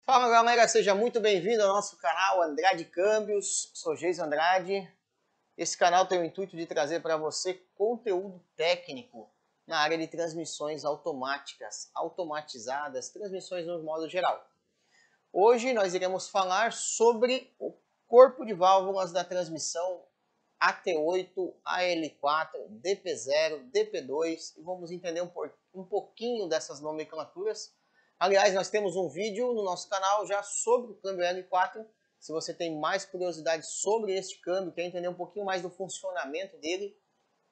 Fala galera, seja muito bem-vindo ao nosso canal Andrade Câmbios, sou Geis Andrade. Esse canal tem o intuito de trazer para você conteúdo técnico na área de transmissões automáticas, automatizadas, transmissões no modo geral. Hoje nós iremos falar sobre o corpo de válvulas da transmissão AT8, AL4, DP0, DP2 e vamos entender um pouquinho dessas nomenclaturas. Aliás, nós temos um vídeo no nosso canal já sobre o câmbio L4. Se você tem mais curiosidade sobre este câmbio, quer entender um pouquinho mais do funcionamento dele,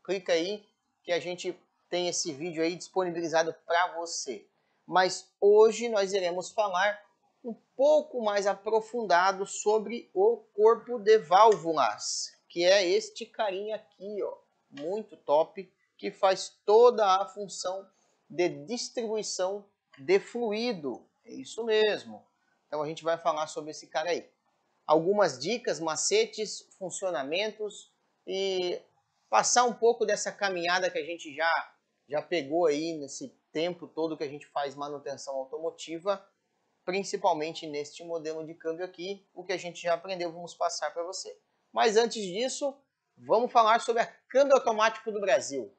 clica aí que a gente tem esse vídeo aí disponibilizado para você. Mas hoje nós iremos falar um pouco mais aprofundado sobre o corpo de válvulas, que é este carinha aqui, ó, muito top, que faz toda a função de distribuição de fluido, é isso mesmo. Então a gente vai falar sobre esse cara aí. Algumas dicas, macetes, funcionamentos e passar um pouco dessa caminhada que a gente já pegou aí nesse tempo todo que a gente faz manutenção automotiva, principalmente neste modelo de câmbio aqui, o que a gente já aprendeu, vamos passar para você. Mas antes disso, vamos falar sobre a Câmbio Automático do Brasil.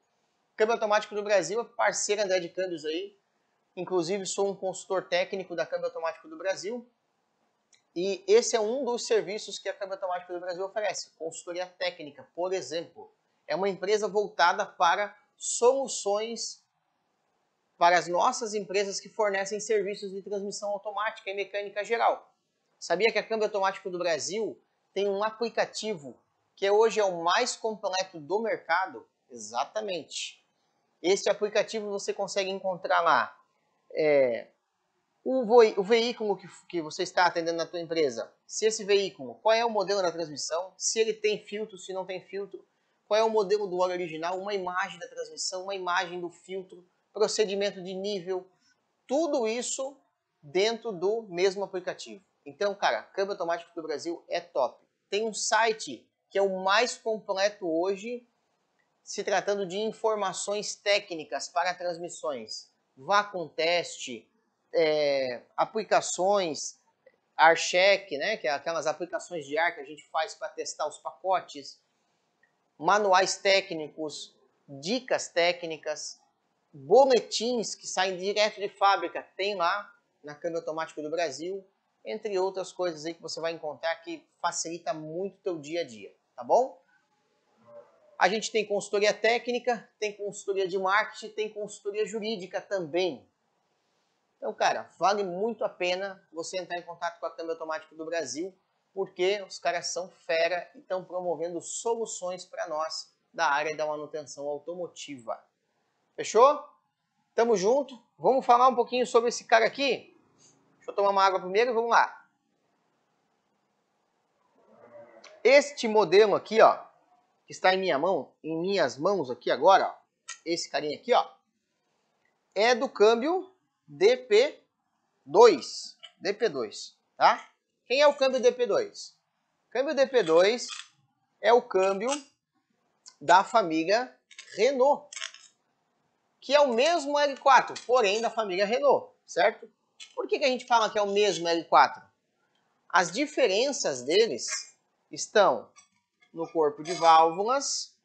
Câmbio Automático do Brasil é parceira Andrade Câmbios aí. Inclusive, sou um consultor técnico da Câmbio Automático do Brasil e esse é um dos serviços que a Câmbio Automático do Brasil oferece, consultoria técnica, por exemplo. É uma empresa voltada para soluções para as nossas empresas que fornecem serviços de transmissão automática e mecânica geral. Sabia que a Câmbio Automático do Brasil tem um aplicativo que hoje é o mais completo do mercado? Exatamente. Esse aplicativo você consegue encontrar lá o veículo que você está atendendo na tua empresa, se esse veículo, qual é o modelo da transmissão, se ele tem filtro, se não tem filtro, qual é o modelo do óleo original, uma imagem da transmissão, uma imagem do filtro, procedimento de nível, tudo isso dentro do mesmo aplicativo. Então, cara, Câmbio Automático do Brasil é top. Tem um site que é o mais completo hoje, se tratando de informações técnicas para transmissões. Vácuum teste, aplicações, AirCheck, né, que é aquelas aplicações de ar que a gente faz para testar os pacotes, manuais técnicos, dicas técnicas, boletins que saem direto de fábrica, tem lá na Câmbio Automático do Brasil, entre outras coisas aí que você vai encontrar que facilita muito o teu dia a dia, tá bom? A gente tem consultoria técnica, tem consultoria de marketing, tem consultoria jurídica também. Então, cara, vale muito a pena você entrar em contato com a Câmbio Automático do Brasil, porque os caras são fera e estão promovendo soluções para nós da área da manutenção automotiva. Fechou? Tamo junto. Vamos falar um pouquinho sobre esse cara aqui? Deixa eu tomar uma água primeiro e vamos lá. Este modelo aqui, ó, que está em minhas mãos aqui agora, ó, esse carinha aqui, ó, é do câmbio DP2, tá? Quem é o câmbio DP2? O câmbio DP2 é o câmbio da família Renault, que é o mesmo L4, porém da família Renault, certo? Por que a gente fala que é o mesmo L4? As diferenças deles estão no corpo de válvulas,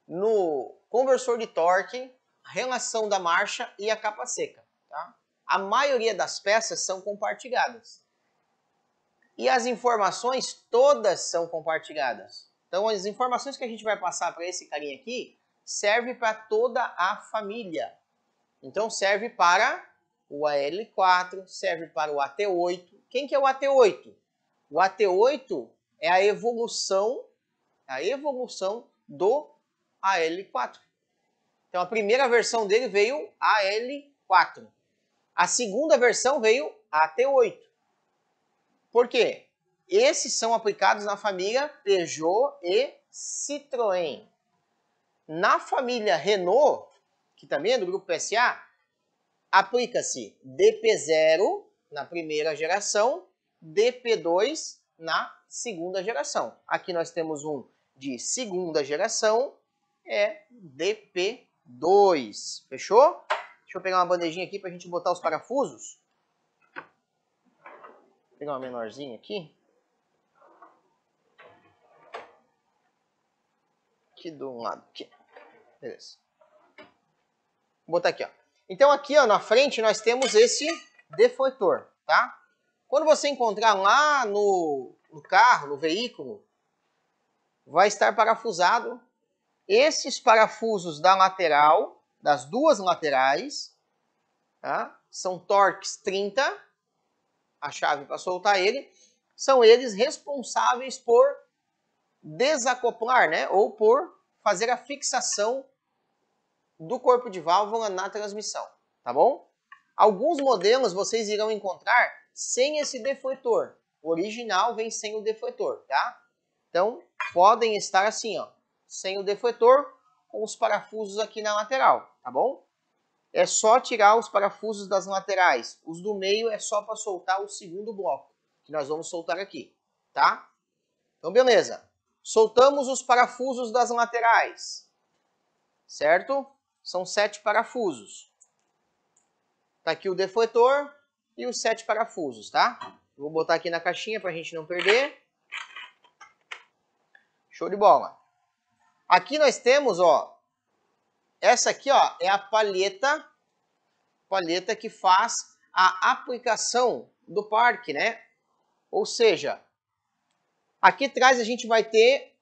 no conversor de torque, relação da marcha e a capa seca. Tá? A maioria das peças são compartilhadas. E as informações todas são compartilhadas. Então as informações que a gente vai passar para esse carinha aqui serve para toda a família. Então serve para o AL4, serve para o AT8. Quem que é o AT8? O AT8 é a evolução do AL4. Então a primeira versão dele veio AL4. A segunda versão veio AT8. Por quê? Esses são aplicados na família Peugeot e Citroën. Na família Renault, que também é do grupo PSA, aplica-se DP0 na primeira geração, DP2 na segunda geração. Aqui nós temos um de segunda geração, é DP2. Fechou? Deixa eu pegar uma bandejinha aqui para a gente botar os parafusos. pegar uma menorzinha aqui. Aqui do lado, aqui. Beleza. Vou botar aqui, ó. Então aqui, ó, na frente nós temos esse defletor, tá? Quando você encontrar lá no carro, no veículo, vai estar parafusado esses parafusos da lateral, das duas laterais, tá? São Torx 30, a chave para soltar ele, são eles responsáveis por desacoplar, né? Ou por fazer a fixação do corpo de válvula na transmissão, tá bom? Alguns modelos vocês irão encontrar sem esse defletor. O original vem sem o defletor, tá? Então, podem estar assim, ó, sem o defletor, com os parafusos aqui na lateral, tá bom? É só tirar os parafusos das laterais. Os do meio é só para soltar o segundo bloco, que nós vamos soltar aqui, tá? Então, beleza. Soltamos os parafusos das laterais, certo? São 7 parafusos. Tá aqui o defletor e os 7 parafusos, tá? Vou botar aqui na caixinha para a gente não perder. Show de bola. Aqui nós temos, ó, essa aqui, ó, é a palheta que faz a aplicação do parque, né? Ou seja, aqui atrás a gente vai ter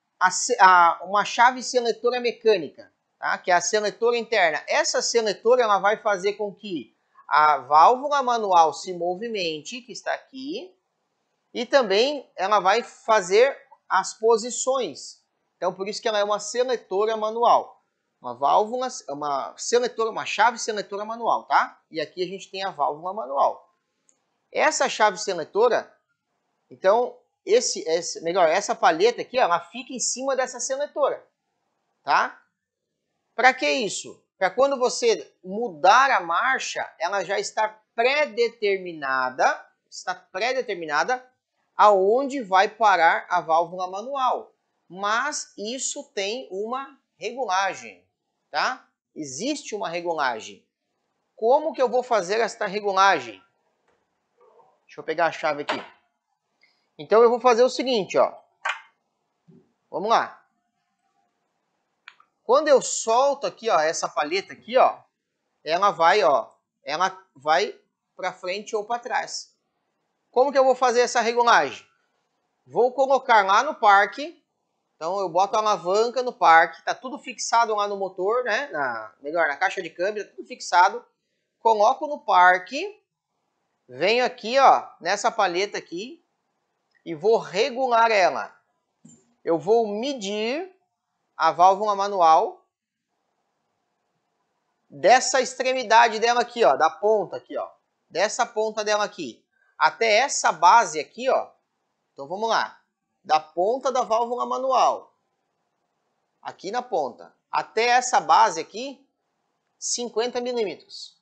uma chave seletora mecânica, tá? Que é a seletora interna. Essa seletora ela vai fazer com que a válvula manual se movimente, que está aqui, e também ela vai fazer as posições. Então, por isso que ela é uma seletora manual. Uma válvula, uma chave seletora manual, tá? E aqui a gente tem a válvula manual. Essa chave seletora, então, essa palheta aqui, ela fica em cima dessa seletora, tá? Para que isso? Para quando você mudar a marcha, ela já está pré-determinada aonde vai parar a válvula manual. Mas isso tem uma regulagem, tá? Existe uma regulagem. Como que eu vou fazer esta regulagem? Deixa eu pegar a chave aqui. Então eu vou fazer o seguinte, ó. Vamos lá. Quando eu solto aqui, ó, essa palheta aqui, ó, ela vai para frente ou para trás. Como que eu vou fazer essa regulagem? Vou colocar lá no parque. Então eu boto a alavanca no parque, tá tudo fixado lá no motor, né? Melhor, na caixa de câmbio, tá tudo fixado. Coloco no parque, venho aqui, ó, nessa palheta aqui e vou regular ela. Eu vou medir a válvula manual dessa extremidade dela aqui, ó, da ponta aqui, ó, dessa ponta dela aqui, até essa base aqui, ó. Então vamos lá, da ponta da válvula manual, aqui na ponta, até essa base aqui, 50 milímetros,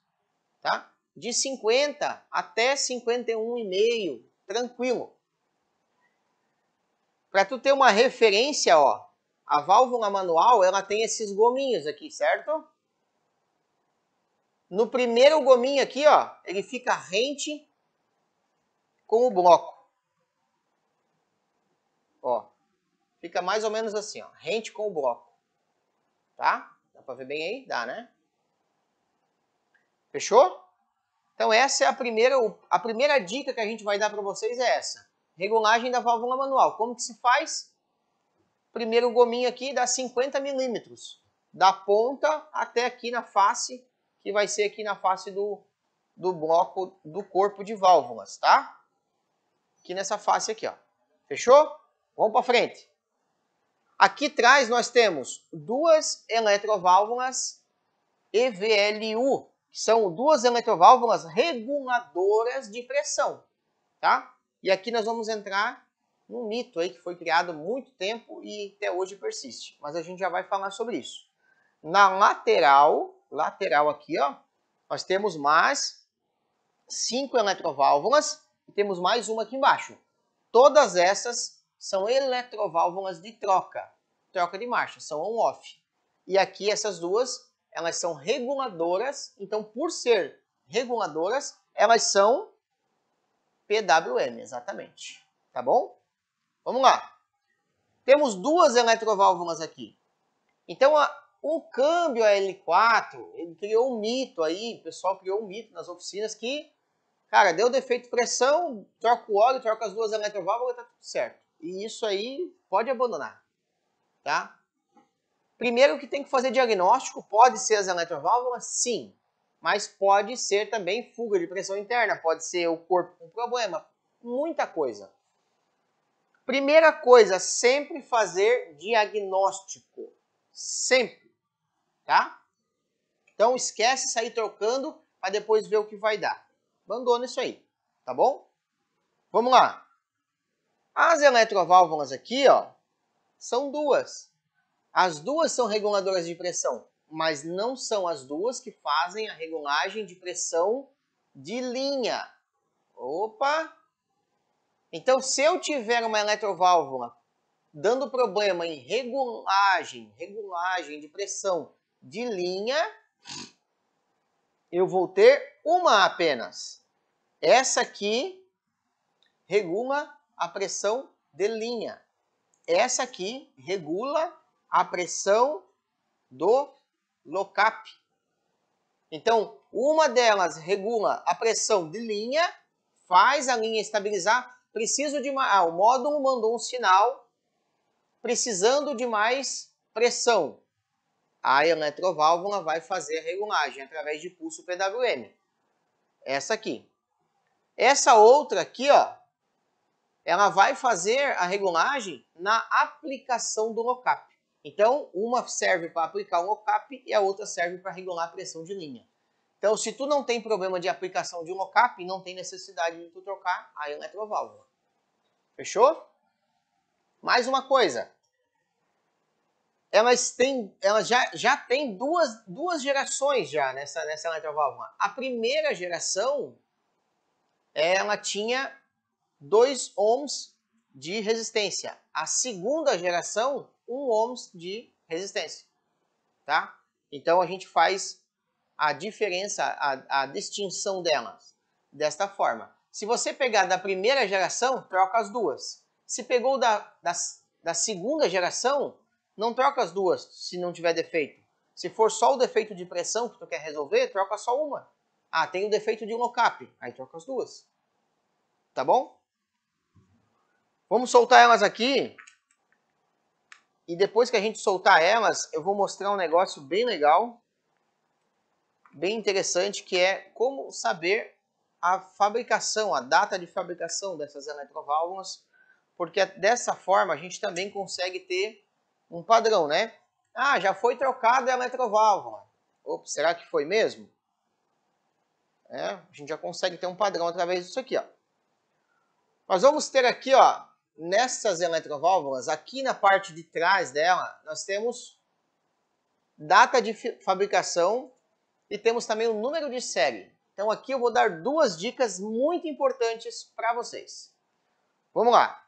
tá? De 50 até 51,5, tranquilo. Para tu ter uma referência, ó, a válvula manual, ela tem esses gominhos aqui, certo? No primeiro gominho aqui, ó, ele fica rente com o bloco. Ó, fica mais ou menos assim, ó, rente com o bloco. Tá? Dá para ver bem aí? Dá, né? Fechou? Então essa é a primeira dica que a gente vai dar para vocês é essa. Regulagem da válvula manual. Como que se faz? Primeiro gominho aqui dá 50 milímetros. Da ponta até aqui na face, que vai ser aqui na face do bloco do corpo de válvulas, tá? Aqui nessa face aqui, ó. Fechou? Vamos para frente. Aqui atrás nós temos duas eletroválvulas EVLU, que são duas eletroválvulas reguladoras de pressão, tá? E aqui nós vamos entrar num mito aí que foi criado há muito tempo e até hoje persiste, mas a gente já vai falar sobre isso. Na lateral aqui, ó, nós temos mais 5 eletroválvulas e temos mais uma aqui embaixo. Todas essas são eletroválvulas de troca de marcha, são on-off. E aqui essas duas, elas são reguladoras, então por ser reguladoras, elas são PWM, exatamente. Tá bom? Vamos lá. Temos duas eletroválvulas aqui. Então, o câmbio AL4, ele criou um mito aí, o pessoal criou um mito nas oficinas que, cara, deu defeito de pressão, troca o óleo, troca as duas eletroválvulas, tá tudo certo. E isso aí pode abandonar, tá? Primeiro que tem que fazer diagnóstico, pode ser as eletroválvulas? Sim. Mas pode ser também fuga de pressão interna, pode ser o corpo com problema, muita coisa. Primeira coisa, sempre fazer diagnóstico. Sempre, tá? Então esquece sair trocando para depois ver o que vai dar. Abandona isso aí, tá bom? Vamos lá. As eletroválvulas aqui, ó, são duas. As duas são reguladoras de pressão, mas não são as duas que fazem a regulagem de pressão de linha. Opa! Então, se eu tiver uma eletroválvula dando problema em regulagem de pressão de linha, eu vou ter uma apenas. Essa aqui regula a pressão de linha. Essa aqui regula a pressão do lock-up. Então, uma delas regula a pressão de linha, faz a linha estabilizar. Preciso de o módulo mandou um sinal precisando de mais pressão. A eletroválvula vai fazer a regulagem através de pulso PWM. Essa aqui. Essa outra aqui, ó, ela vai fazer a regulagem na aplicação do lock-up. Então, uma serve para aplicar o lock-up e a outra serve para regular a pressão de linha. Então, se tu não tem problema de aplicação de um lock-up, não tem necessidade de tu trocar a eletroválvula. Fechou? Mais uma coisa. Elas já têm duas gerações já nessa eletroválvula. A primeira geração, ela tinha 2 ohms de resistência. A segunda geração, 1 ohms de resistência. Tá? Então, a gente faz a diferença, a distinção delas desta forma. Se você pegar da primeira geração, troca as duas. Se pegou da segunda geração, não troca as duas se não tiver defeito. Se for só o defeito de pressão que tu quer resolver, troca só uma. Ah, tem o defeito de lock-up, aí troca as duas. Tá bom? Vamos soltar elas aqui. E depois que a gente soltar elas, eu vou mostrar um negócio bem legal, bem interessante, que é como saber a fabricação, a data de fabricação dessas eletroválvulas, porque dessa forma a gente também consegue ter um padrão, né? Ah, já foi trocada a eletroválvula. Ops, será que foi mesmo? A gente já consegue ter um padrão através disso aqui, ó. Nós vamos ter aqui, ó, nessas eletroválvulas, aqui na parte de trás dela, nós temos data de fabricação e temos também o número de série. Então aqui eu vou dar duas dicas muito importantes para vocês. Vamos lá.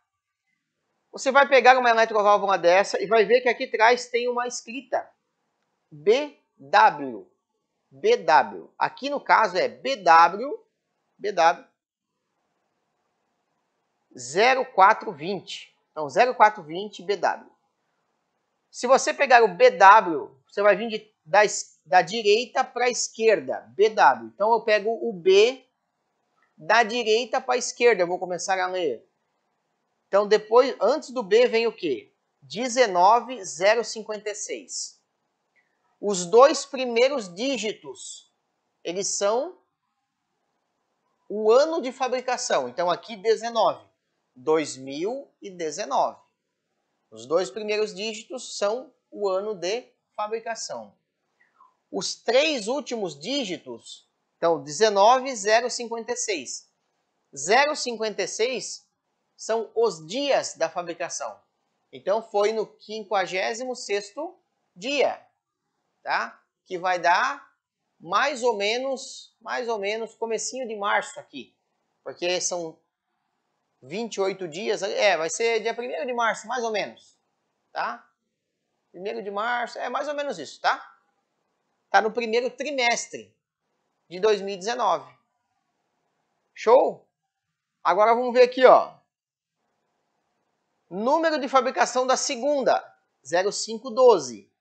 Você vai pegar uma eletroválvula dessa e vai ver que aqui atrás tem uma escrita BW. BW. Aqui no caso é BW 0420. Então 0420 BW. Se você pegar o BW, você vai vir da direita para a esquerda. BW. Então eu pego o B da direita para a esquerda. Eu vou começar a ler. Então, depois, antes do B vem o quê? 19056. Os dois primeiros dígitos, eles são o ano de fabricação. Então, aqui 19. 2019. Os dois primeiros dígitos são o ano de fabricação. Os três últimos dígitos, então, 19056. 056 são os dias da fabricação. Então, foi no 56º dia, tá? Que vai dar mais ou menos, comecinho de março aqui. Porque são 28 dias, vai ser dia 1º de março, mais ou menos, tá? 1º de março, mais ou menos isso, tá? Tá no primeiro trimestre de 2019. Show? Agora vamos ver aqui, ó. Número de fabricação da segunda, 0512.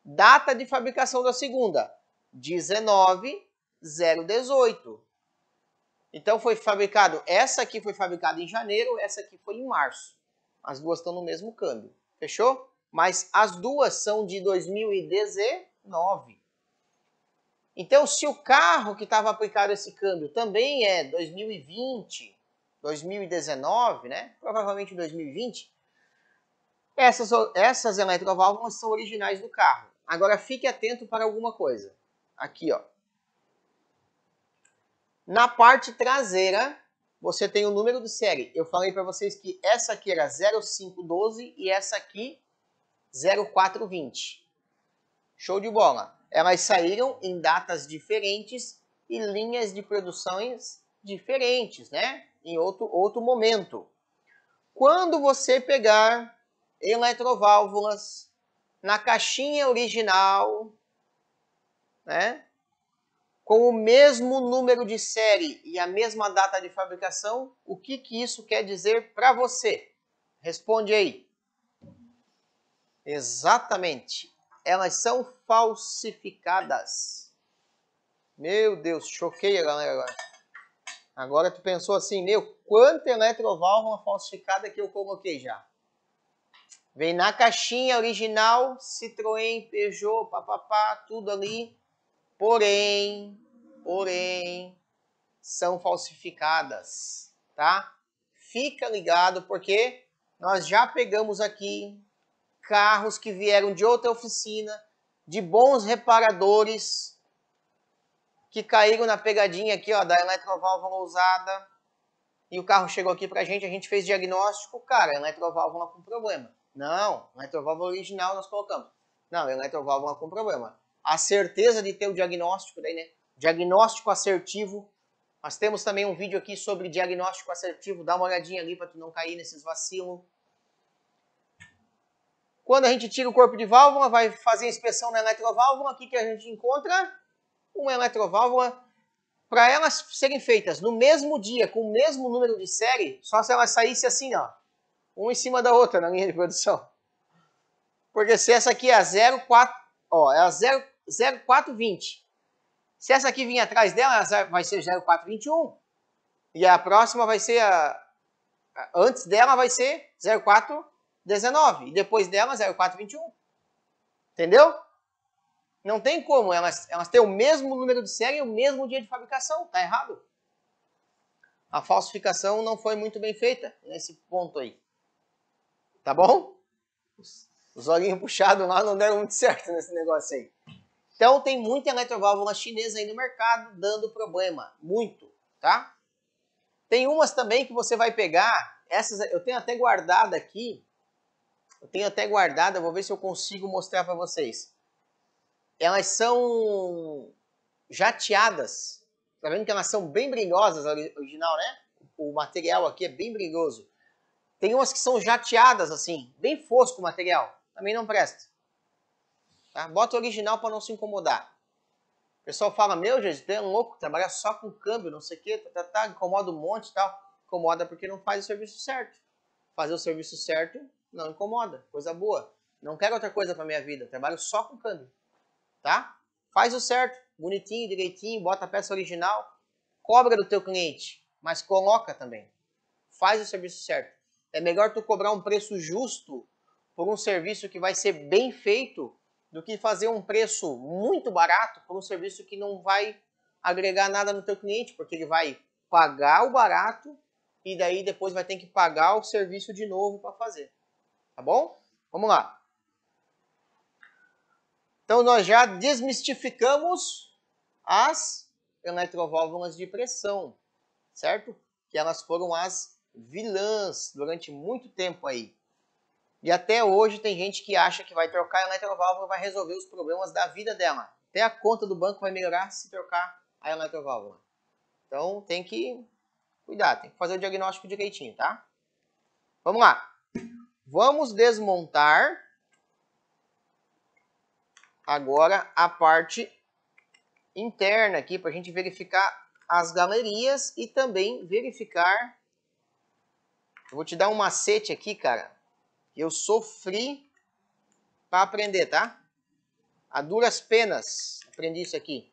Data de fabricação da segunda, 19018. Então foi fabricado, essa aqui foi fabricada em janeiro, essa aqui foi em março. As duas estão no mesmo câmbio, fechou? Mas as duas são de 2019. Então, se o carro que estava aplicado esse câmbio também é 2020, 2019, né? Provavelmente 2020, essas eletroválvulas são originais do carro. Agora, fique atento para alguma coisa. Aqui, ó. Na parte traseira, você tem o número de série. Eu falei para vocês que essa aqui era 0512 e essa aqui 0420. Show de bola. Elas saíram em datas diferentes e linhas de produções diferentes, né? Em outro momento. Quando você pegar eletroválvulas na caixinha original, né? Com o mesmo número de série e a mesma data de fabricação, o que isso quer dizer para você? Responde aí. Exatamente. Elas são falsificadas. Meu Deus, choquei a galera agora. Agora tu pensou assim, meu, quanta eletroválvula falsificada que eu coloquei já. Vem na caixinha original, Citroën, Peugeot, papapá, tudo ali. Porém, são falsificadas, tá? Fica ligado porque nós já pegamos aqui carros que vieram de outra oficina, de bons reparadores, que caíram na pegadinha aqui, ó, da eletroválvula usada, e o carro chegou aqui pra gente, a gente fez diagnóstico, cara, eletroválvula com problema. Não, eletroválvula original nós colocamos. Não, eletroválvula com problema. A certeza de ter o diagnóstico, daí, né? Diagnóstico assertivo. Nós temos também um vídeo aqui sobre diagnóstico assertivo, dá uma olhadinha ali para tu não cair nesses vacilos. Quando a gente tira o corpo de válvula, vai fazer a inspeção na eletroválvula, o que a gente encontra? Uma eletroválvula. Para elas serem feitas no mesmo dia, com o mesmo número de série, só se elas saíssem assim, ó, uma em cima da outra na linha de produção. Porque se essa aqui é a 04, ó, é a 0420. Se essa aqui vir atrás dela, vai ser 0421. E a próxima vai ser antes dela vai ser 0419. E depois dela 0421. Entendeu? Não tem como, elas têm o mesmo número de série e o mesmo dia de fabricação, tá errado. A falsificação não foi muito bem feita nesse ponto aí. Tá bom? Os olhinhos puxados lá não deram muito certo nesse negócio aí. Então tem muita eletroválvula chinesa aí no mercado dando problema, muito, tá? Tem umas também que você vai pegar, essas eu tenho até guardada aqui, vou ver se eu consigo mostrar para vocês. Elas são jateadas. Tá vendo que elas são bem brilhosas, original, né? O material aqui é bem brilhoso. Tem umas que são jateadas, assim, bem fosco o material. Também não presta. Tá? Bota o original para não se incomodar. O pessoal fala, meu Jesus, tu é louco, trabalhar só com câmbio, não sei o quê, incomoda um monte e tal. Incomoda porque não faz o serviço certo. Fazer o serviço certo não incomoda, coisa boa. Não quero outra coisa para minha vida, trabalho só com câmbio. Tá? Faz o certo, bonitinho, direitinho, bota a peça original, cobra do teu cliente, mas coloca também. Faz o serviço certo. É melhor tu cobrar um preço justo por um serviço que vai ser bem feito do que fazer um preço muito barato por um serviço que não vai agregar nada no teu cliente, porque ele vai pagar o barato e daí depois vai ter que pagar o serviço de novo para fazer. Tá bom? Vamos lá. Então, nós já desmistificamos as eletroválvulas de pressão, certo? Que elas foram as vilãs durante muito tempo aí. E até hoje tem gente que acha que vai trocar a eletroválvula e vai resolver os problemas da vida dela. Até a conta do banco vai melhorar se trocar a eletroválvula. Então, tem que cuidar, tem que fazer o diagnóstico direitinho, tá? Vamos lá. Vamos desmontar agora a parte interna aqui para a gente verificar as galerias e também verificar Eu vou te dar um macete aqui, cara. Eu sofri para aprender, tá? A duras penas aprendi isso aqui.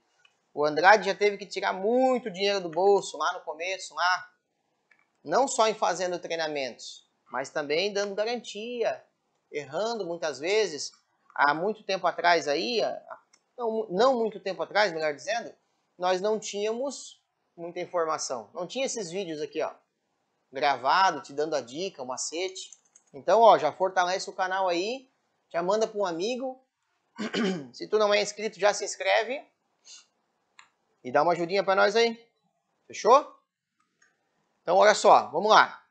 O Andrade já teve que tirar muito dinheiro do bolso lá no começo, lá. Não só em fazendo treinamentos, mas também dando garantia, errando muitas vezes. Há muito tempo atrás aí, não muito tempo atrás, melhor dizendo, nós não tínhamos muita informação. Não tinha esses vídeos aqui, ó, gravado, te dando a dica, o macete. Então, ó, já fortalece o canal aí, já manda para um amigo. Se tu não é inscrito, já se inscreve e dá uma ajudinha para nós aí. Fechou? Então, olha só, vamos lá.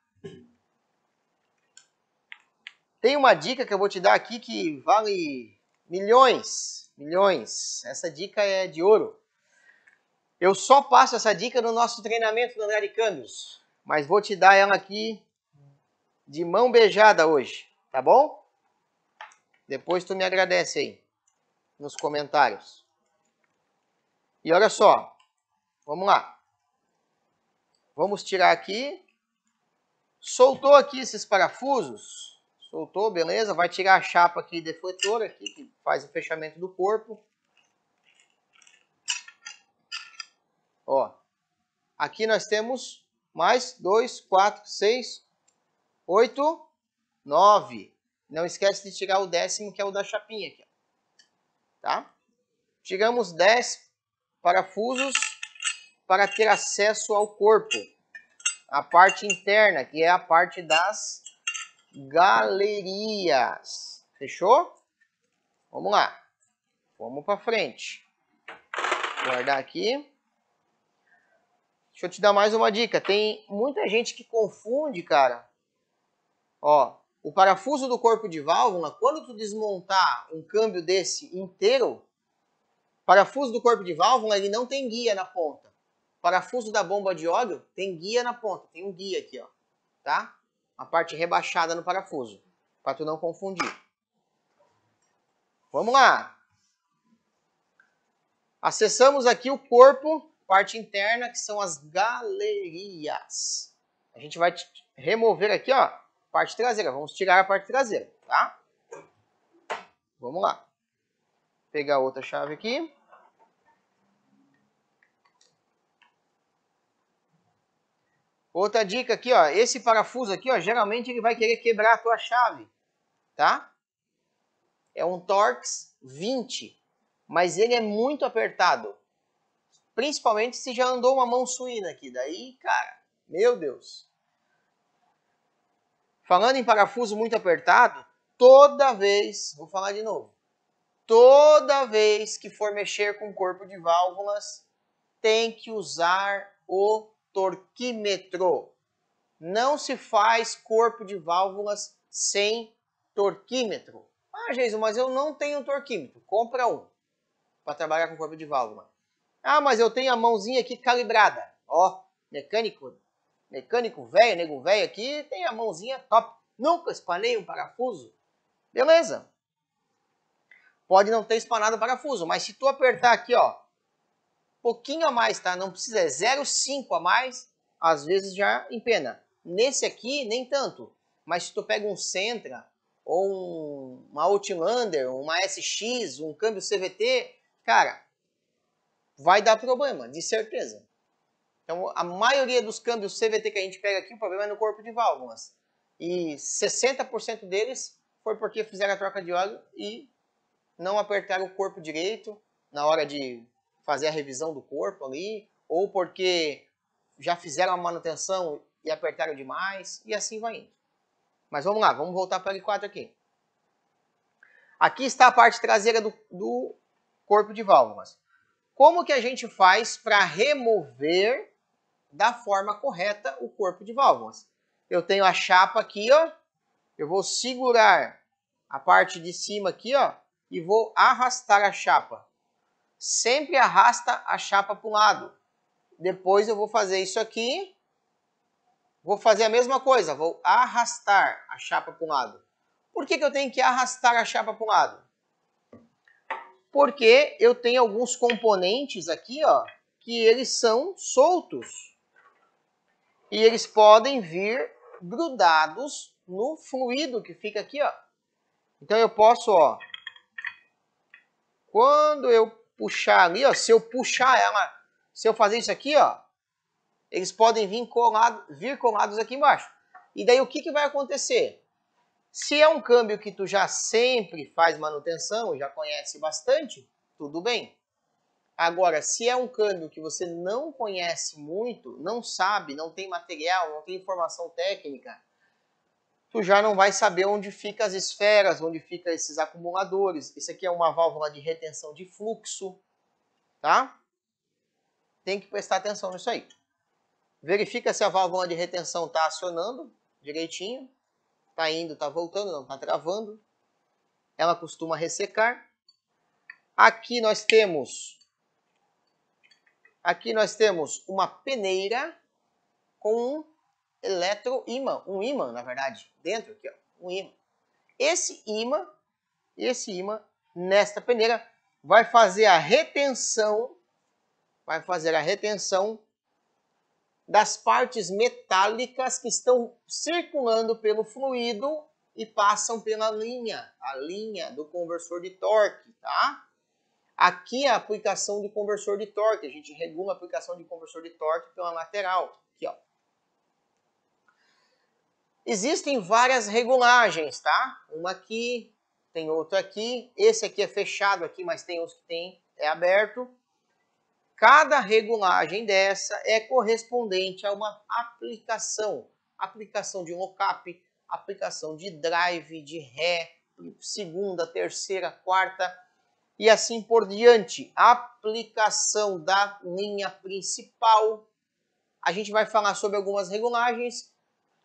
Tem uma dica que eu vou te dar aqui que vale milhões, milhões. Essa dica é de ouro. Eu só passo essa dica no nosso treinamento do Andrade Câmbios, mas vou te dar ela aqui de mão beijada hoje, tá bom? Depois tu me agradece aí nos comentários. E olha só, vamos lá. Vamos tirar aqui. Soltou aqui esses parafusos. Soltou, beleza. Vai tirar a chapa aqui defletora aqui, que faz o fechamento do corpo. Ó. Aqui nós temos mais 2, 4, 6, 8, 9. Não esquece de tirar o 10º, que é o da chapinha aqui. Tá? Tiramos 10 parafusos para ter acesso ao corpo. A parte interna, que é a parte das galerias. Fechou? Vamos lá. Vamos para frente. Guardar aqui. Deixa eu te dar mais uma dica. Tem muita gente que confunde, cara. Ó, o parafuso do corpo de válvula, quando tu desmontar um câmbio desse inteiro, parafuso do corpo de válvula, ele não tem guia na ponta. Parafuso da bomba de óleo tem guia na ponta. Tem um guia aqui, ó. Tá? A parte rebaixada no parafuso. Para tu não confundir. Vamos lá. Acessamos aqui o corpo, parte interna, que são as galerias. A gente vai remover aqui, ó, parte traseira. Vamos tirar a parte traseira, tá? Vamos lá. Pegar outra chave aqui. Outra dica aqui, ó, esse parafuso aqui, ó, geralmente ele vai querer quebrar a tua chave, tá? É um Torx 20, mas ele é muito apertado. Principalmente se já andou uma mão suína aqui. Daí, cara, meu Deus. Falando em parafuso muito apertado, toda vez, vou falar de novo, toda vez que for mexer com o corpo de válvulas, tem que usar o torquímetro. Não se faz corpo de válvulas sem torquímetro. Ah, Jesus, mas eu não tenho torquímetro. Compra um para trabalhar com corpo de válvula. Ah, mas eu tenho a mãozinha aqui calibrada. Ó, mecânico velho, nego velho aqui, tem a mãozinha top. Nunca espanei um parafuso. Beleza. Pode não ter espanado o parafuso, mas se tu apertar aqui, ó, pouquinho a mais, tá? Não precisa, é 0,5 a mais, às vezes já empena. Nesse aqui, nem tanto. Mas se tu pega um Sentra, ou uma Outlander, uma SX, um câmbio CVT, cara, vai dar problema, de certeza. Então, a maioria dos câmbios CVT que a gente pega aqui, o problema é no corpo de válvulas. E 60% deles foi porque fizeram a troca de óleo e não apertaram o corpo direito na hora de fazer a revisão do corpo ali, ou porque já fizeram a manutenção e apertaram demais, e assim vai indo. Mas vamos lá, vamos voltar para o L4 aqui. Aqui está a parte traseira do corpo de válvulas. Como que a gente faz para remover da forma correta o corpo de válvulas? Eu tenho a chapa aqui, ó. Eu vou segurar a parte de cima aqui, ó, e vou arrastar a chapa. Sempre arrasta a chapa para um lado. Depois eu vou fazer isso aqui. Vou fazer a mesma coisa, vou arrastar a chapa para um lado. Por que eu tenho que arrastar a chapa para um lado? Porque eu tenho alguns componentes aqui, ó, que eles são soltos. E eles podem vir grudados no fluido que fica aqui, ó. Então eu posso, ó, quando eu puxar ali, ó, se eu puxar ela, se eu fazer isso aqui, ó, eles podem vir colados aqui embaixo. E daí o que vai acontecer? Se é um câmbio que tu já sempre faz manutenção, já conhece bastante, tudo bem. Agora, se é um câmbio que você não conhece muito, não sabe, não tem material, não tem informação técnica, tu já não vai saber onde fica as esferas, onde fica esses acumuladores. Isso aqui é uma válvula de retenção de fluxo, tá? Tem que prestar atenção nisso aí. Verifica se a válvula de retenção está acionando direitinho. Está indo, está voltando, não está travando. Ela costuma ressecar. Aqui nós temos uma peneira com um eletroímã, um ímã, na verdade, dentro aqui, ó, um ímã. Esse ímã, nesta peneira, vai fazer a retenção das partes metálicas que estão circulando pelo fluido e passam pela linha, a linha do conversor de torque, tá? Aqui é a aplicação de conversor de torque, a gente regula a aplicação de conversor de torque pela lateral, aqui, ó. Existem várias regulagens, tá? Uma aqui, tem outra aqui, esse aqui é fechado aqui, mas tem os que é aberto. Cada regulagem dessa é correspondente a uma aplicação. Aplicação de lock-up, aplicação de drive, de ré, segunda, terceira, quarta e assim por diante. Aplicação da linha principal. A gente vai falar sobre algumas regulagens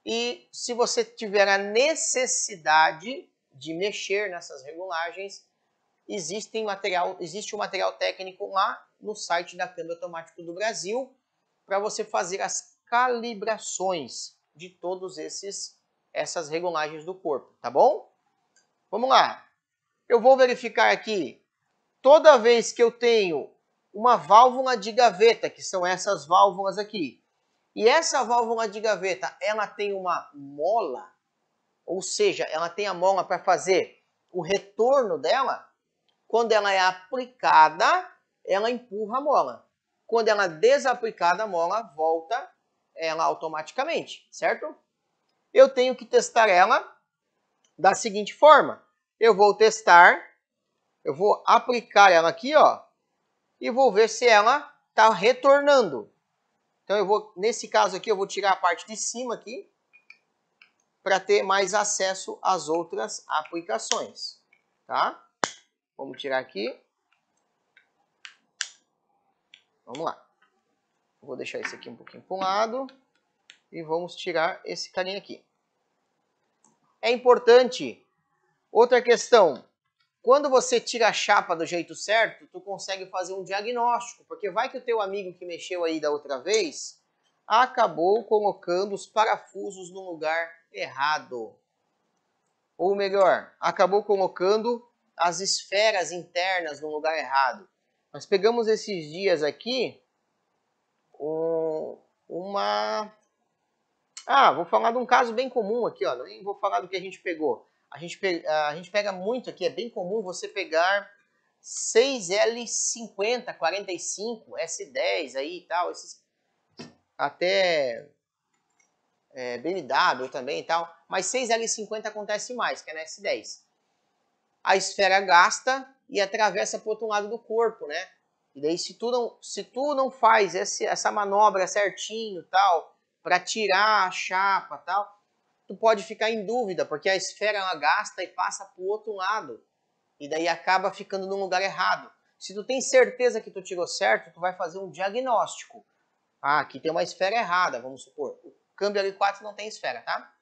e se você tiver a necessidade de mexer nessas regulagens, existe um material técnico lá no site da Câmbio Automático do Brasil para você fazer as calibrações de todas essas regulagens do corpo, tá bom? Vamos lá. Eu vou verificar aqui, toda vez que eu tenho uma válvula de gaveta, que são essas válvulas aqui, e essa válvula de gaveta, ela tem uma mola, ou seja, ela tem a mola para fazer o retorno dela. Quando ela é aplicada, ela empurra a mola. Quando ela é desaplicada, a mola volta ela automaticamente, certo? Eu tenho que testar ela da seguinte forma. Eu vou aplicar ela aqui, ó, e vou ver se ela está retornando. Então nesse caso aqui, eu vou tirar a parte de cima aqui, para ter mais acesso às outras aplicações, tá? Vamos tirar aqui. Vamos lá. Vou deixar esse aqui um pouquinho para um lado. E vamos tirar esse carinha aqui. É importante, outra questão, quando você tira a chapa do jeito certo, tu consegue fazer um diagnóstico, porque vai que o teu amigo que mexeu aí da outra vez acabou colocando os parafusos no lugar errado. Ou melhor, acabou colocando as esferas internas no lugar errado. Nós pegamos esses dias aqui vou falar de um caso bem comum aqui, ó. Nem vou falar do que a gente pegou. A gente pega muito aqui, é bem comum você pegar 6L50, 45, S10 aí e tal, esses, até BMW também e tal, mas 6L50 acontece mais, que é na S10. A esfera gasta e atravessa para o outro lado do corpo, né? E daí se tu não faz essa manobra certinho tal, para tirar a chapa tal, tu pode ficar em dúvida, porque a esfera ela gasta e passa para o outro lado. E daí acaba ficando no lugar errado. Se tu tem certeza que tu tirou certo, tu vai fazer um diagnóstico. Ah, aqui tem uma esfera errada, vamos supor. O câmbio L4 não tem esfera, tá?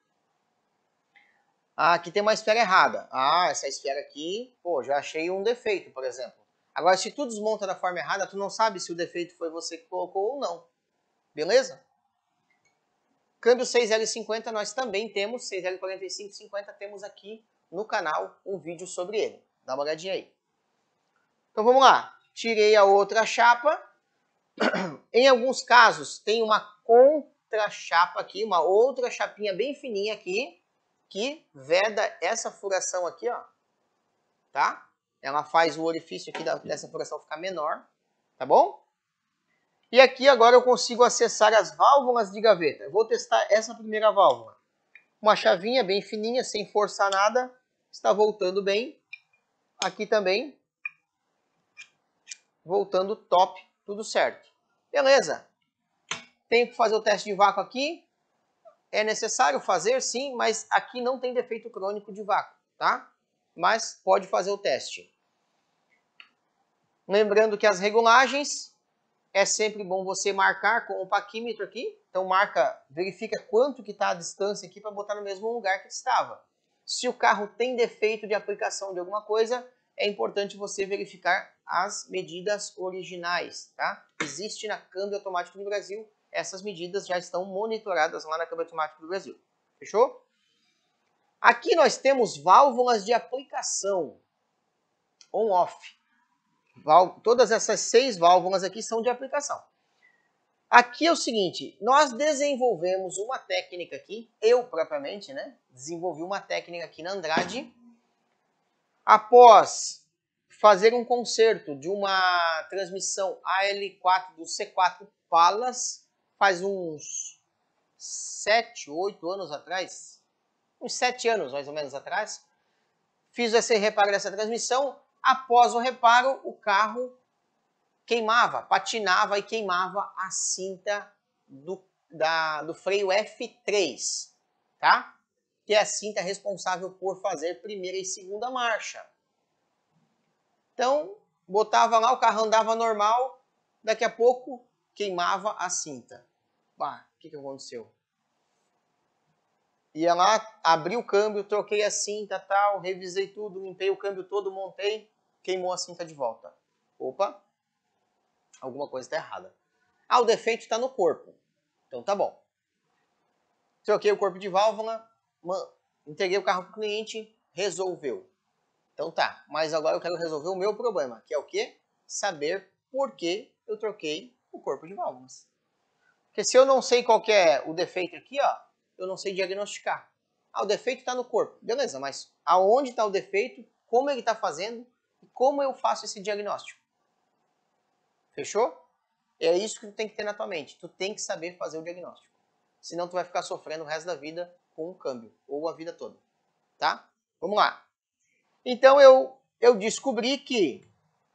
Ah, aqui tem uma esfera errada. Ah, essa esfera aqui, pô, já achei um defeito, por exemplo. Agora, se tu desmonta da forma errada, tu não sabe se o defeito foi você que colocou ou não. Beleza? Câmbio 6L50 nós também temos, 6L4550 temos aqui no canal um vídeo sobre ele. Dá uma olhadinha aí. Então vamos lá. Tirei a outra chapa. Em alguns casos tem uma outra chapa aqui, uma outra chapinha bem fininha aqui, que veda essa furação aqui, ó, tá? Ela faz o orifício aqui dessa furação ficar menor, tá bom? E aqui agora eu consigo acessar as válvulas de gaveta. Eu vou testar essa primeira válvula. Uma chavinha bem fininha, sem forçar nada, está voltando bem. Aqui também, voltando top, tudo certo. Beleza. Tenho que fazer o teste de vácuo aqui. É necessário fazer, sim, mas aqui não tem defeito crônico de vácuo, tá? Mas pode fazer o teste. Lembrando que as regulagens, é sempre bom você marcar com o paquímetro aqui. Então verifica quanto que está a distância aqui para botar no mesmo lugar que estava. Se o carro tem defeito de aplicação de alguma coisa, é importante você verificar as medidas originais, tá? Existe na câmbio automático do Brasil. Essas medidas já estão monitoradas lá na câmbio automático do Brasil. Fechou? Aqui nós temos válvulas de aplicação on-off. Todas essas 6 válvulas aqui são de aplicação. Aqui é o seguinte, nós desenvolvemos uma técnica aqui, eu propriamente, né? Desenvolvi uma técnica aqui na Andrade. Após fazer um conserto de uma transmissão AL4 do C4 Palas, faz uns 7, 8 anos atrás, uns 7 anos mais ou menos atrás, fiz esse reparo dessa transmissão. Após o reparo, o carro queimava, patinava e queimava a cinta do freio F3, tá? Que é a cinta responsável por fazer primeira e segunda marcha. Então, botava lá, o carro andava normal, daqui a pouco queimava a cinta. Bah, o que aconteceu? Ia lá, abri o câmbio, troquei a cinta, tal, revisei tudo, limpei o câmbio todo, montei, queimou a cinta de volta. Opa, alguma coisa está errada. Ah, o defeito está no corpo. Então tá bom. Troquei o corpo de válvula, entreguei o carro para o cliente, resolveu. Então tá, mas agora eu quero resolver o meu problema, que é o quê? Saber por que eu troquei o corpo de válvulas. Porque se eu não sei qual que é o defeito aqui, ó, eu não sei diagnosticar. Ah, o defeito está no corpo. Beleza, mas aonde está o defeito, como ele está fazendo e como eu faço esse diagnóstico? Fechou? É isso que tu tem que ter na tua mente. Tu tem que saber fazer o diagnóstico. Senão tu vai ficar sofrendo o resto da vida com o câmbio, ou a vida toda. Tá? Vamos lá. Então eu descobri que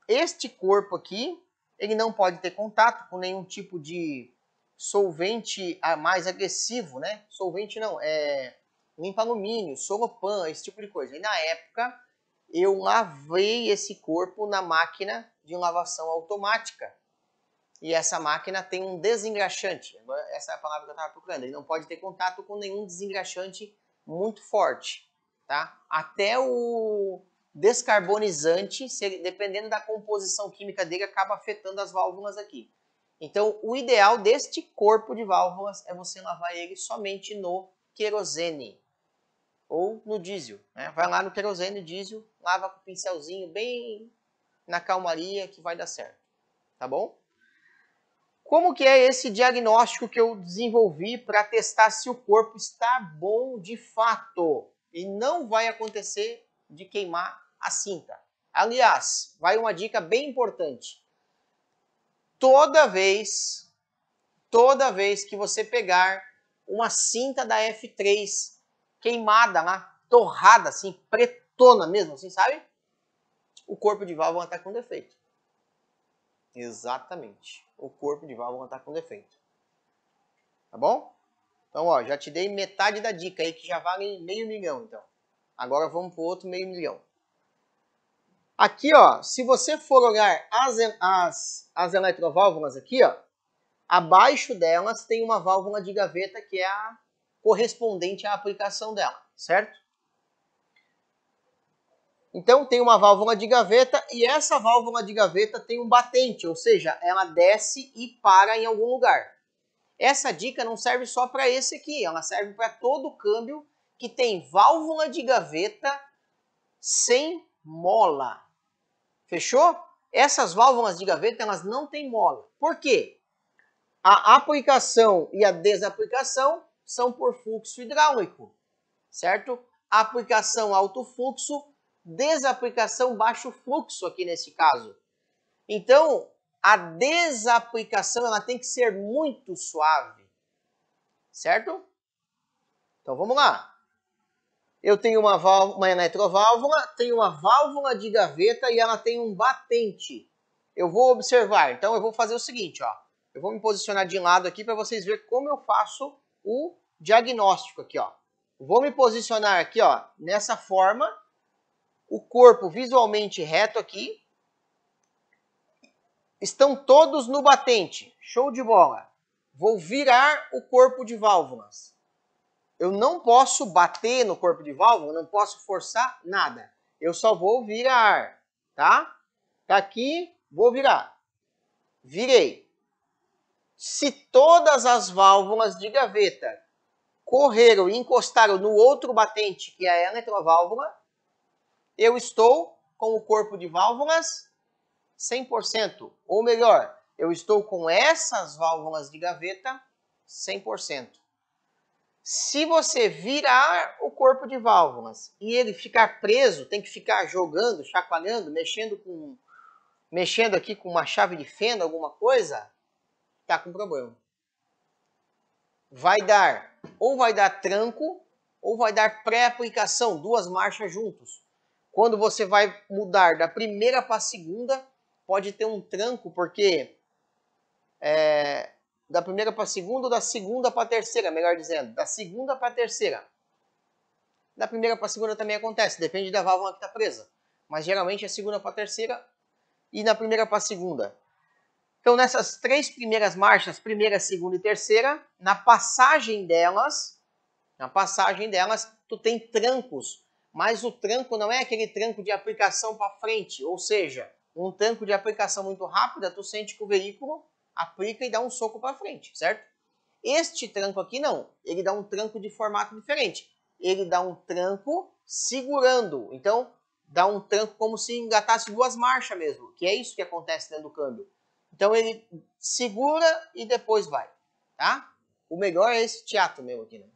este corpo aqui, ele não pode ter contato com nenhum tipo de solvente mais agressivo, né? Solvente não, limpa alumínio, Solopan, esse tipo de coisa. E na época eu lavei esse corpo na máquina de lavação automática. E essa máquina tem um desengraxante. Essa é a palavra que eu estava procurando. Ele não pode ter contato com nenhum desengraxante muito forte. Tá? Até o descarbonizante, dependendo da composição química dele, acaba afetando as válvulas aqui. Então, o ideal deste corpo de válvulas é você lavar ele somente no querosene ou no diesel. Né? Vai lá no querosene, diesel, lava com o pincelzinho bem na calmaria que vai dar certo. Tá bom? Como que é esse diagnóstico que eu desenvolvi para testar se o corpo está bom de fato? E não vai acontecer de queimar a cinta. Aliás, vai uma dica bem importante. Toda vez que você pegar uma cinta da F3 queimada lá, torrada assim, pretona mesmo, assim, sabe? O corpo de válvula está com defeito. Exatamente. O corpo de válvula está com defeito. Tá bom? Então, ó, já te dei metade da dica aí, que já vale R$500 mil, então. Agora vamos para o outro R$500 mil. Aqui, ó, se você for olhar as eletroválvulas aqui, ó, abaixo delas tem uma válvula de gaveta que é a correspondente à aplicação dela, certo? Então tem uma válvula de gaveta e essa válvula de gaveta tem um batente, ou seja, ela desce e para em algum lugar. Essa dica não serve só para esse aqui, ela serve para todo o câmbio que tem válvula de gaveta sem mola. Fechou? Essas válvulas de gaveta, elas não têm mola. Por quê? A aplicação e a desaplicação são por fluxo hidráulico, certo? Aplicação alto fluxo, desaplicação baixo fluxo aqui nesse caso. Então, a desaplicação ela tem que ser muito suave, certo? Então vamos lá. Eu tenho uma eletroválvula, tenho uma válvula de gaveta e ela tem um batente. Eu vou observar, então eu vou fazer o seguinte, ó. Eu vou me posicionar de lado aqui para vocês verem como eu faço o diagnóstico aqui, ó. Vou me posicionar aqui, ó, nessa forma, o corpo visualmente reto aqui. Estão todos no batente, show de bola. Vou virar o corpo de válvulas. Eu não posso bater no corpo de válvula, não posso forçar nada. Eu só vou virar, tá? Tá aqui, vou virar. Virei. Se todas as válvulas de gaveta correram e encostaram no outro batente, que é a eletroválvula, eu estou com o corpo de válvulas 100%. Ou melhor, eu estou com essas válvulas de gaveta 100%. Se você virar o corpo de válvulas e ele ficar preso, tem que ficar jogando, chacoalhando, mexendo aqui com uma chave de fenda, alguma coisa, tá com problema. Ou vai dar tranco, ou vai dar pré-aplicação, duas marchas juntos. Quando você vai mudar da primeira para a segunda, pode ter um tranco, porque da primeira para a segunda ou da segunda para a terceira, melhor dizendo. Da segunda para a terceira. Da primeira para a segunda também acontece, depende da válvula que está presa. Mas geralmente é segunda para a terceira e na primeira para a segunda. Então nessas três primeiras marchas, primeira, segunda e terceira, na passagem delas, tu tem trancos. Mas o tranco não é aquele tranco de aplicação para frente, ou seja, um tranco de aplicação muito rápida, tu sente que o veículo aplica e dá um soco para frente, certo? Este tranco aqui não, ele dá um tranco de formato diferente. Ele dá um tranco segurando, então dá um tranco como se engatasse duas marchas mesmo, que é isso que acontece dentro do câmbio. Então ele segura e depois vai, tá? O melhor é esse teatro meu aqui, né?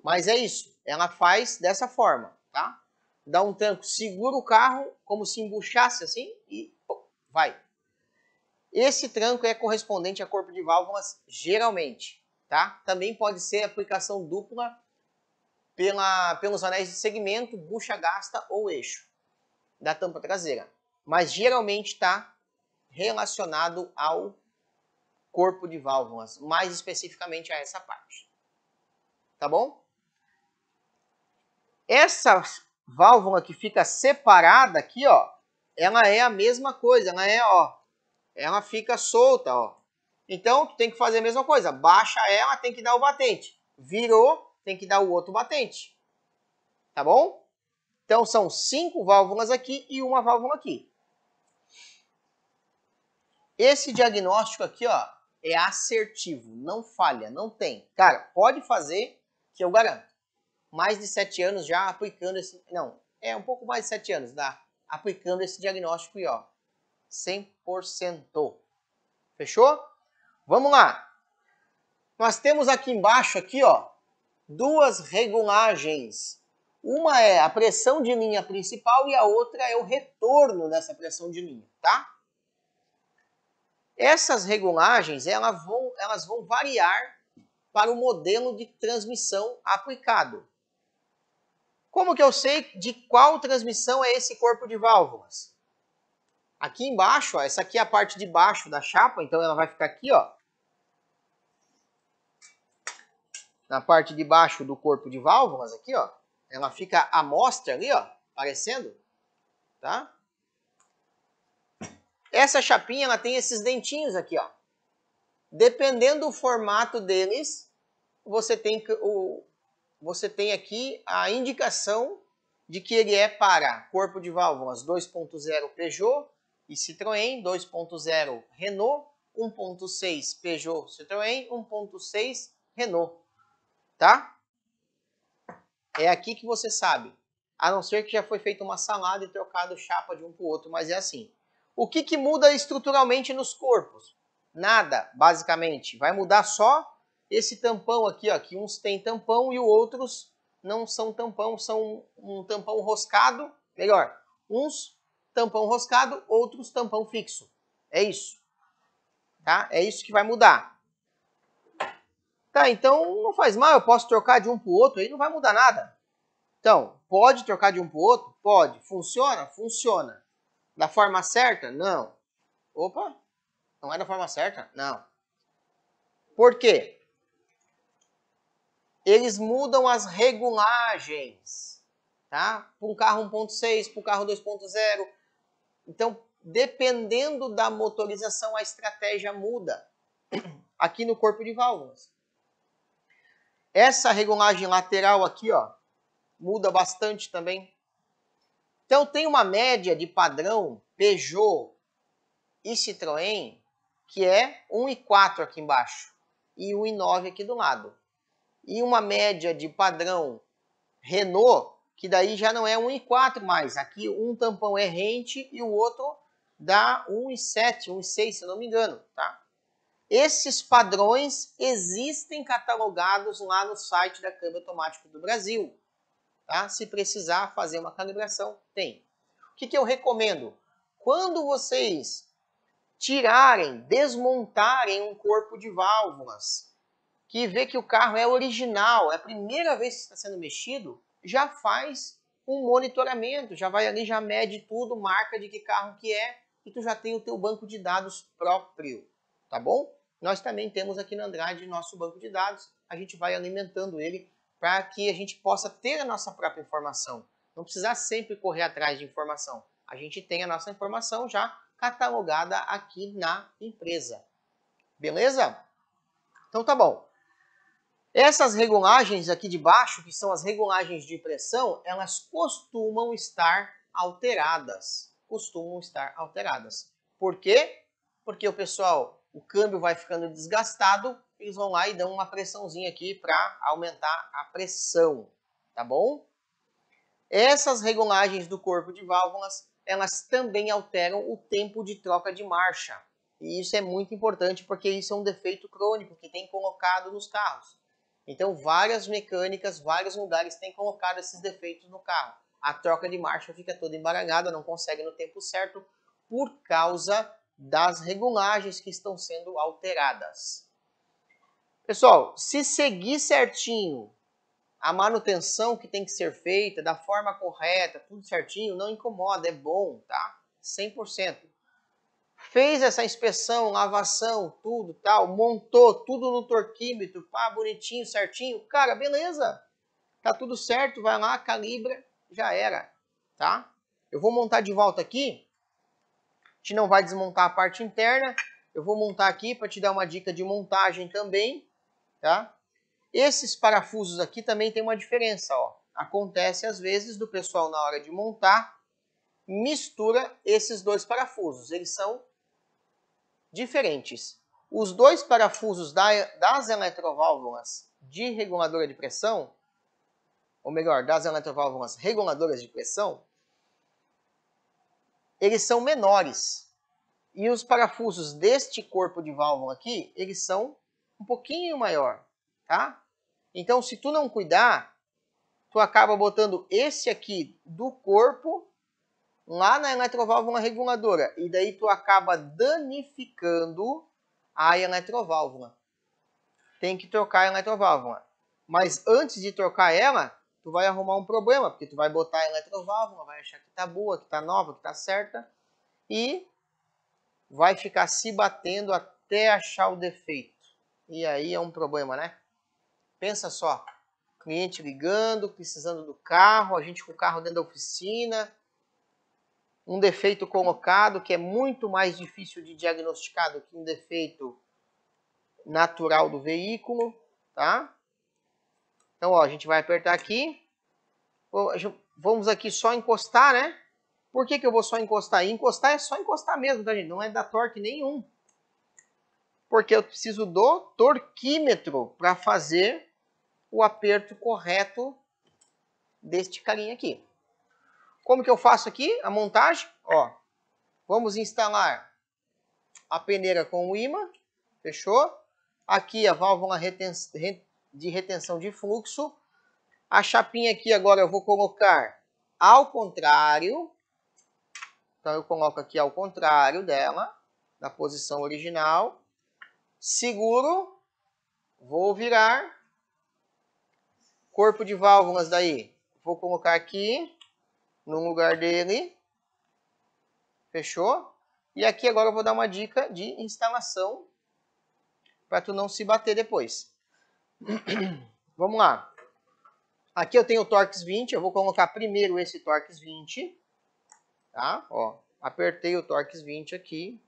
Mas é isso, ela faz dessa forma, tá? Dá um tranco, segura o carro como se embuchasse assim e pô, vai. Esse tranco é correspondente a corpo de válvulas geralmente, tá? Também pode ser aplicação dupla pelos anéis de segmento, bucha gasta ou eixo da tampa traseira. Mas geralmente está relacionado ao corpo de válvulas, mais especificamente a essa parte. Tá bom? Essa válvula que fica separada aqui, ó, ela é a mesma coisa, ela fica solta, ó. Então, tu tem que fazer a mesma coisa. Baixa ela, tem que dar o batente. Virou, tem que dar o outro batente. Tá bom? Então, são 5 válvulas aqui e uma válvula aqui. Esse diagnóstico aqui, ó, é assertivo. Não falha, não tem. Cara, pode fazer, que eu garanto. Mais de 7 anos já aplicando esse... Não, um pouco mais de 7 anos, aplicando esse diagnóstico aí, ó. 100%. Fechou? Vamos lá. Nós temos aqui embaixo, aqui, ó, duas regulagens. Uma é a pressão de linha principal e a outra é o retorno dessa pressão de linha, tá? Essas regulagens, elas vão variar para o modelo de transmissão aplicado. Como que eu sei de qual transmissão é esse corpo de válvulas? Aqui embaixo, ó, essa aqui é a parte de baixo da chapa, então ela vai ficar aqui, ó. Na parte de baixo do corpo de válvulas, aqui, ó. Ela fica à mostra ali, ó, aparecendo, tá? Essa chapinha, ela tem esses dentinhos aqui, ó. Dependendo do formato deles, você tem aqui a indicação de que ele é para corpo de válvulas 2.0 Peugeot e Citroën, 2.0 Renault, 1.6 Peugeot Citroën, 1.6 Renault, tá? É aqui que você sabe, a não ser que já foi feita uma salada e trocado chapa de um para o outro, mas é assim. O que muda estruturalmente nos corpos? Nada, basicamente. Vai mudar só esse tampão aqui, ó, que uns têm tampão e outros não são tampão, são um tampão roscado, melhor, uns tampão roscado, outros tampão fixo. É isso. Tá? É isso que vai mudar. Tá, então não faz mal, eu posso trocar de um para o outro, aí não vai mudar nada. Então, pode trocar de um para o outro? Pode. Funciona? Funciona. Da forma certa? Não. Opa, não é da forma certa? Não. Por quê? Eles mudam as regulagens, tá? Para um carro 1.6, para o carro 2.0. Então, dependendo da motorização, a estratégia muda aqui no corpo de válvulas. Essa regulagem lateral aqui, ó, muda bastante também. Então, tem uma média de padrão Peugeot e Citroën, que é 1,4 aqui embaixo e 1,9 aqui do lado. E uma média de padrão Renault, que daí já não é 1,4 mais. Aqui um tampão é rente e o outro dá 1,7, 1,6, se eu não me engano, tá? Esses padrões existem catalogados lá no site da Câmbio Automático do Brasil, tá? Se precisar fazer uma calibração, tem. O que eu recomendo? Quando vocês tirarem, desmontarem um corpo de válvulas, que vê que o carro é original, é a primeira vez que está sendo mexido, já faz um monitoramento, já vai ali, já mede tudo, marca de que carro que é, e tu já tem o teu banco de dados próprio, tá bom? Nós também temos aqui na Andrade nosso banco de dados, a gente vai alimentando ele para que a gente possa ter a nossa própria informação. Não precisar sempre correr atrás de informação. A gente tem a nossa informação já catalogada aqui na empresa. Beleza? Então tá bom. Essas regulagens aqui de baixo, que são as regulagens de pressão, elas costumam estar alteradas. Costumam estar alteradas. Por quê? Porque o câmbio vai ficando desgastado, eles vão lá e dão uma pressãozinha aqui para aumentar a pressão, tá bom? Essas regulagens do corpo de válvulas, elas também alteram o tempo de troca de marcha. E isso é muito importante porque isso é um defeito crônico que tem colocado nos carros. Então, várias mecânicas, vários lugares têm colocado esses defeitos no carro. A troca de marcha fica toda embaralhada, não consegue no tempo certo, por causa das regulagens que estão sendo alteradas. Pessoal, se seguir certinho a manutenção que tem que ser feita, da forma correta, tudo certinho, não incomoda, é bom, tá? 100%. Fez essa inspeção, lavação, tudo tal, montou tudo no torquímetro, pá, bonitinho, certinho, cara, beleza. Tá tudo certo, vai lá, calibra, já era, tá? Eu vou montar de volta aqui, a gente não vai desmontar a parte interna, eu vou montar aqui para te dar uma dica de montagem também, tá? Esses parafusos aqui também tem uma diferença, ó. Acontece às vezes do pessoal na hora de montar, mistura esses dois parafusos, eles são diferentes. Os dois parafusos das eletroválvulas de reguladora de pressão, ou melhor, das eletroválvulas reguladoras de pressão, eles são menores. E os parafusos deste corpo de válvula aqui, eles são um pouquinho maior, tá? Então, se tu não cuidar, tu acaba botando esse aqui do corpo lá na eletroválvula reguladora. E daí tu acaba danificando a eletroválvula. Tem que trocar a eletroválvula. Mas antes de trocar ela, tu vai arrumar um problema, porque tu vai botar a eletroválvula, vai achar que tá boa, que tá nova, que tá certa, e vai ficar se batendo até achar o defeito. E aí é um problema, né? Pensa só, cliente ligando, precisando do carro, a gente com o carro dentro da oficina, um defeito colocado que é muito mais difícil de diagnosticar do que um defeito natural do veículo, tá? Então, ó, a gente vai apertar aqui. Vamos aqui só encostar, né? Por que eu vou só encostar? E encostar é só encostar mesmo, tá, gente? Não é dar torque nenhum. Porque eu preciso do torquímetro para fazer o aperto correto deste carinha aqui. Como que eu faço aqui a montagem? Ó, vamos instalar a peneira com o ímã, Fechou? Aqui a válvula de retenção de fluxo. A chapinha aqui agora eu vou colocar ao contrário. Então eu coloco aqui ao contrário dela, na posição original. Seguro. Vou virar. Corpo de válvulas daí. Vou colocar aqui no lugar dele. Fechou? E aqui agora eu vou dar uma dica de instalação para tu não se bater depois. Vamos lá. Aqui eu tenho o Torx 20, eu vou colocar primeiro esse Torx 20. Tá? Ó, apertei o Torx 20 aqui.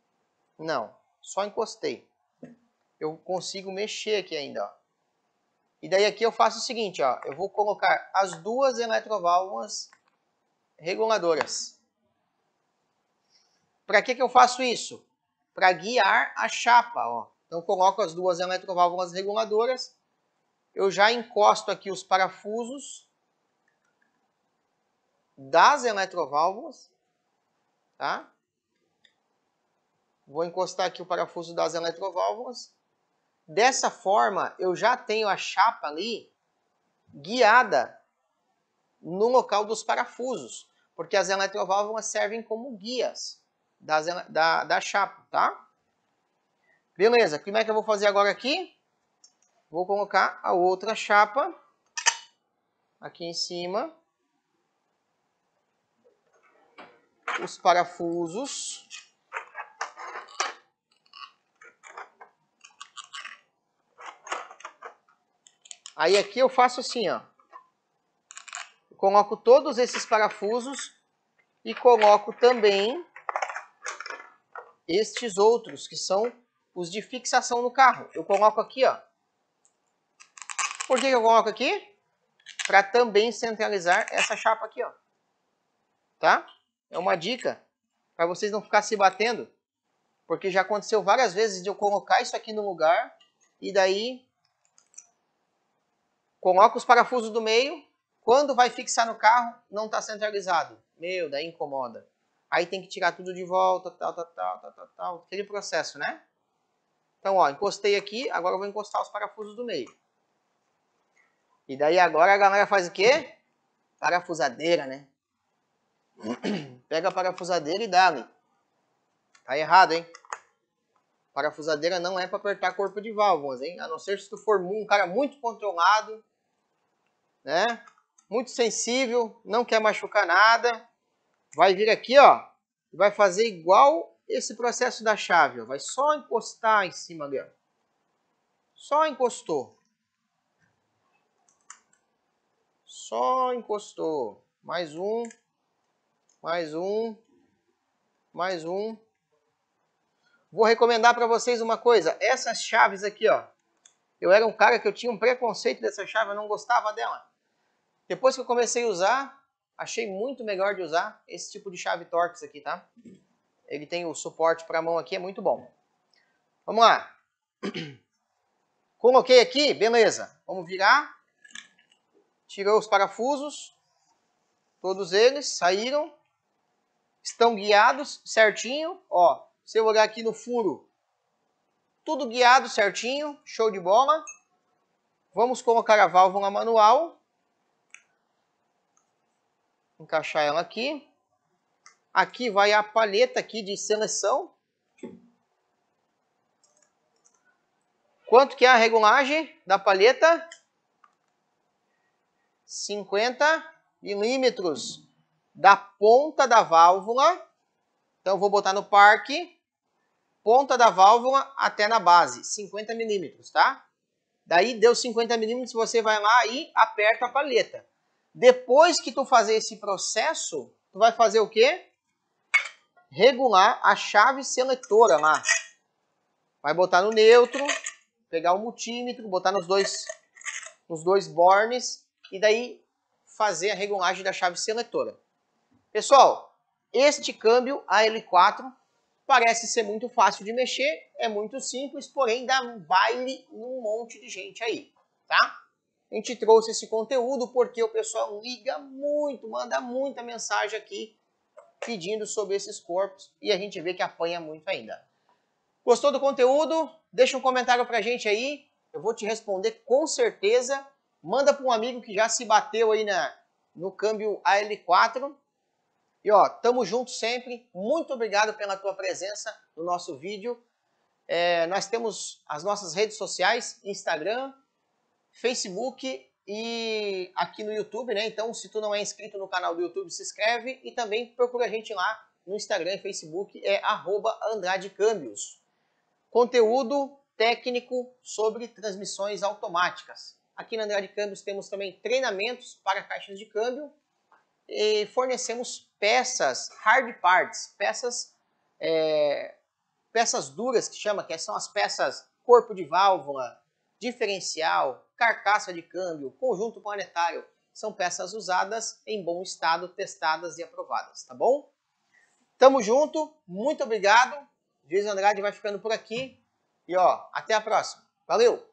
Não, só encostei. Eu consigo mexer aqui ainda, ó. E daí aqui eu faço o seguinte, ó, eu vou colocar as duas eletroválvulas reguladoras. Para que eu faço isso? Para guiar a chapa, ó. Então eu coloco as duas eletroválvulas reguladoras. Eu já encosto aqui os parafusos das eletroválvulas, tá? Vou encostar aqui o parafuso das eletroválvulas. Dessa forma, eu já tenho a chapa ali guiada no local dos parafusos, porque as eletroválvulas servem como guias da chapa, tá? Beleza, como é que eu vou fazer agora aqui? Vou colocar a outra chapa aqui em cima. Os parafusos. Aí aqui eu faço assim, ó. Eu coloco todos esses parafusos e coloco também estes outros, que são os de fixação no carro. Eu coloco aqui, ó. Por que eu coloco aqui? Para também centralizar essa chapa aqui, ó. Tá? É uma dica para vocês não ficar se batendo, porque já aconteceu várias vezes de eu colocar isso aqui no lugar e daí coloco os parafusos do meio, quando vai fixar no carro não está centralizado. Meu, daí incomoda. Aí tem que tirar tudo de volta, tal. Aquele processo, né? Então, ó, encostei aqui, agora eu vou encostar os parafusos do meio. E daí agora a galera faz o quê? Parafusadeira, né? Pega a parafusadeira e dá-lhe. Tá errado, hein? Parafusadeira não é para apertar corpo de válvulas, hein? A não ser se tu for um cara muito controlado, né? Muito sensível, não quer machucar nada. Vai vir aqui, ó, e vai fazer igual esse processo da chave, ó. Vai só encostar em cima ali, ó. Só encostou. Só encostou. Mais um. Mais um. Mais um. Vou recomendar para vocês uma coisa. Essas chaves aqui, ó. Eu era um cara que eu tinha um preconceito dessa chave, eu não gostava dela. Depois que eu comecei a usar, achei muito melhor de usar esse tipo de chave Torx aqui, tá? Ele tem o suporte para a mão aqui, é muito bom. Vamos lá. Coloquei aqui, beleza. Vamos virar. Tirou os parafusos. Todos eles saíram. Estão guiados certinho. Ó, se eu olhar aqui no furo, tudo guiado certinho. Show de bola. Vamos colocar a válvula manual. Encaixar ela aqui. Aqui vai a palheta aqui de seleção. Quanto que é a regulagem da palheta? 50 milímetros da ponta da válvula. Então eu vou botar no parque. Ponta da válvula até na base. 50 milímetros, tá? Daí deu 50 milímetros, você vai lá e aperta a palheta. Depois que tu fazer esse processo, tu vai fazer o quê? Regular a chave seletora lá. Vai botar no neutro, pegar o multímetro, botar nos dois bornes e daí fazer a regulagem da chave seletora. Pessoal, este câmbio AL4 parece ser muito fácil de mexer, é muito simples, porém dá um baile num monte de gente aí, tá? A gente trouxe esse conteúdo porque o pessoal liga muito, manda muita mensagem aqui pedindo sobre esses corpos e a gente vê que apanha muito ainda. Gostou do conteúdo? Deixa um comentário pra gente aí. Eu vou te responder com certeza. Manda para um amigo que já se bateu aí no câmbio AL4. E ó, tamo junto sempre. Muito obrigado pela tua presença no nosso vídeo. Nós temos as nossas redes sociais, Instagram, Facebook e aqui no YouTube, né? Então, se tu não é inscrito no canal do YouTube, se inscreve e também procura a gente lá no Instagram e Facebook, @AndradeCâmbios. Conteúdo técnico sobre transmissões automáticas. Aqui na Andrade Câmbios temos também treinamentos para caixas de câmbio e fornecemos peças, hard parts, peças duras que chama, que são as peças corpo de válvula, diferencial, carcaça de câmbio, conjunto planetário. São peças usadas em bom estado, testadas e aprovadas, tá bom? Tamo junto, muito obrigado. Jason Andrade vai ficando por aqui. E ó, até a próxima. Valeu!